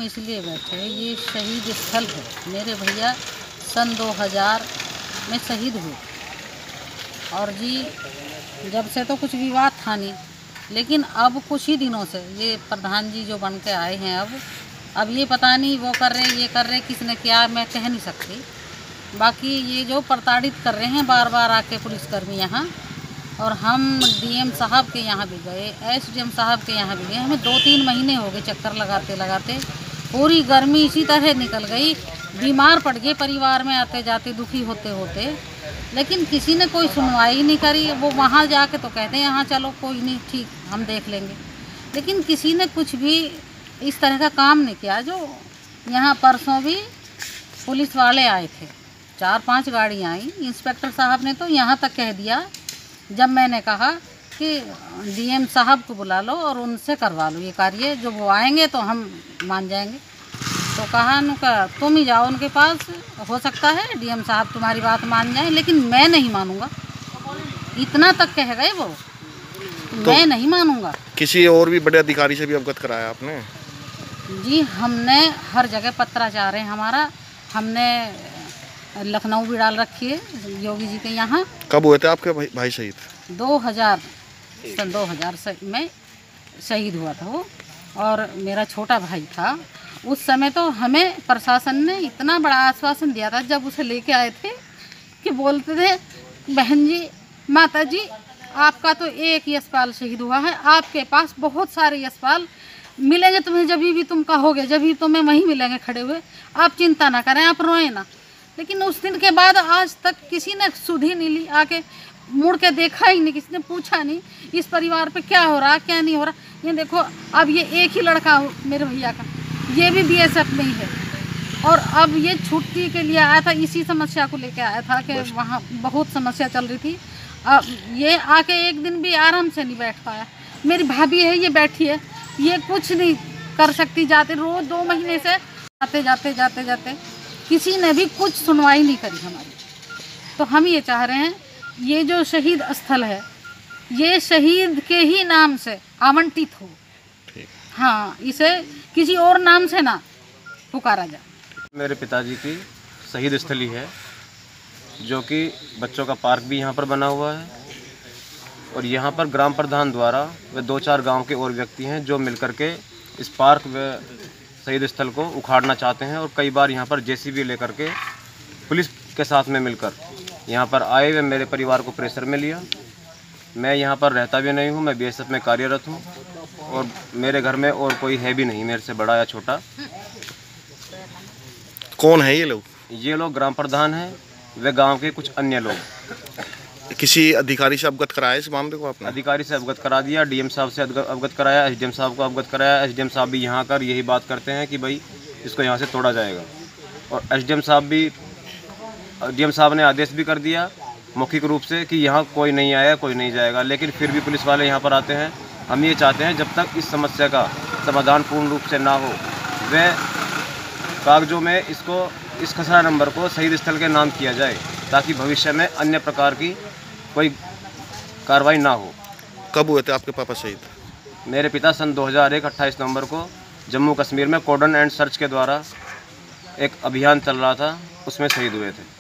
इसलिए बैठे हैं, ये शहीद स्थल है। मेरे भैया सन 2000 में शहीद हुए और जी जब से तो कुछ विवाद था नहीं, लेकिन अब कुछ ही दिनों से ये प्रधान जी जो बन के आए हैं अब ये पता नहीं वो कर रहे ये कर रहे, किसने किया मैं कह नहीं सकती। बाकी ये जो प्रताड़ित कर रहे हैं बार बार आके पुलिसकर्मी यहाँ, और हम डीएम साहब के यहाँ भी गए, एसडीएम साहब के यहाँ भी गए। हमें 2-3 महीने हो गए चक्कर लगाते लगाते, पूरी गर्मी इसी तरह निकल गई, बीमार पड़ गए परिवार में आते जाते दुखी होते होते, लेकिन किसी ने कोई सुनवाई नहीं करी। वो वहाँ जाके तो कहते हैं यहाँ चलो कोई नहीं ठीक हम देख लेंगे, लेकिन किसी ने कुछ भी इस तरह का काम नहीं किया। जो यहाँ परसों भी पुलिस वाले आए थे, 4-5 गाड़ियाँ आई, इंस्पेक्टर साहब ने तो यहाँ तक कह दिया जब मैंने कहा कि डीएम साहब को बुला लो और उनसे करवा लो ये कार्य, जो वो आएंगे तो हम मान जाएंगे। तो कहा उनका तुम ही जाओ उनके पास, हो सकता है डीएम साहब तुम्हारी बात मान जाए, लेकिन मैं नहीं मानूंगा। इतना तक कह गए वो, तो मैं नहीं मानूंगा। किसी और भी बड़े अधिकारी से भी अवगत कराया आपने? जी हमने हर जगह पत्राचार है हमारा, हमने लखनऊ भी डाल रखी है योगी जी के यहाँ। कब हुए थे आपके भाई शहीद? 2000 सन 2000 में शहीद हुआ था वो, और मेरा छोटा भाई था। उस समय तो हमें प्रशासन ने इतना बड़ा आश्वासन दिया था जब उसे लेके आए थे कि बोलते थे बहन जी माता जी आपका तो एक यशपाल शहीद हुआ है, आपके पास बहुत सारे यशपाल मिलेंगे तुम्हें, जब भी तुम कहोगे जब भी तुम्हें वहीं मिलेंगे खड़े हुए, आप चिंता ना करें, आप रोएं ना। लेकिन उस दिन के बाद आज तक किसी ने सुध ही नहीं ली, आके मुड़ के देखा ही नहीं, किसी ने पूछा नहीं इस परिवार पे क्या हो रहा क्या नहीं हो रहा। ये देखो अब ये एक ही लड़का मेरे भैया का, ये भी बीएसएफ में ही है, और अब ये छुट्टी के लिए आया था, इसी समस्या को लेके आया था कि वहाँ बहुत समस्या चल रही थी। अब ये आके एक दिन भी आराम से नहीं बैठ पाया। मेरी भाभी है ये बैठी है, ये कुछ नहीं कर सकती, जाते रोज 2 महीने से आते जाते जाते जाते किसी ने भी कुछ सुनवाई नहीं करी हमारी। तो हम ये चाह रहे हैं ये जो शहीद स्थल है ये शहीद के ही नाम से आवंटित हो, हाँ इसे किसी और नाम से ना पुकारा जाए। मेरे पिताजी की शहीद स्थली है, जो कि बच्चों का पार्क भी यहाँ पर बना हुआ है, और यहाँ पर ग्राम प्रधान द्वारा वे 2-4 गांव के और व्यक्ति हैं जो मिलकर के इस पार्क व शहीद स्थल को उखाड़ना चाहते हैं। और कई बार यहाँ पर जेसीबी लेकर के पुलिस के साथ में मिलकर यहाँ पर आए वे मेरे परिवार को प्रेशर में लिया। मैं यहाँ पर रहता भी नहीं हूँ, मैं बीएसएफ में कार्यरत हूँ, और मेरे घर में और कोई है भी नहीं मेरे से बड़ा या छोटा। कौन है ये लोग? ये लोग ग्राम प्रधान हैं, वे गांव के कुछ अन्य लोग। किसी अधिकारी से अवगत कराया इस मामले को आपने? अधिकारी से अवगत करा दिया, डीएम साहब से अवगत कराया, एसडीएम साहब को अवगत कराया। एसडीएम साहब भी यहाँ कर यही बात करते हैं कि भाई इसको यहाँ से तोड़ा जाएगा, और एसडीएम साहब ने आदेश भी कर दिया मौखिक रूप से कि यहाँ कोई नहीं आया कोई नहीं जाएगा, लेकिन फिर भी पुलिस वाले यहाँ पर आते हैं। हम ये चाहते हैं जब तक इस समस्या का समाधान पूर्ण रूप से ना हो, वह कागजों में इस खसरा नंबर को शहीद स्थल के नाम किया जाए, ताकि भविष्य में अन्य प्रकार की कोई कार्रवाई ना हो। कब हुए थे आपके पापा शहीद? मेरे पिता सन 2001 28 नवंबर को जम्मू कश्मीर में कॉर्डन एंड सर्च के द्वारा एक अभियान चल रहा था, उसमें शहीद हुए थे।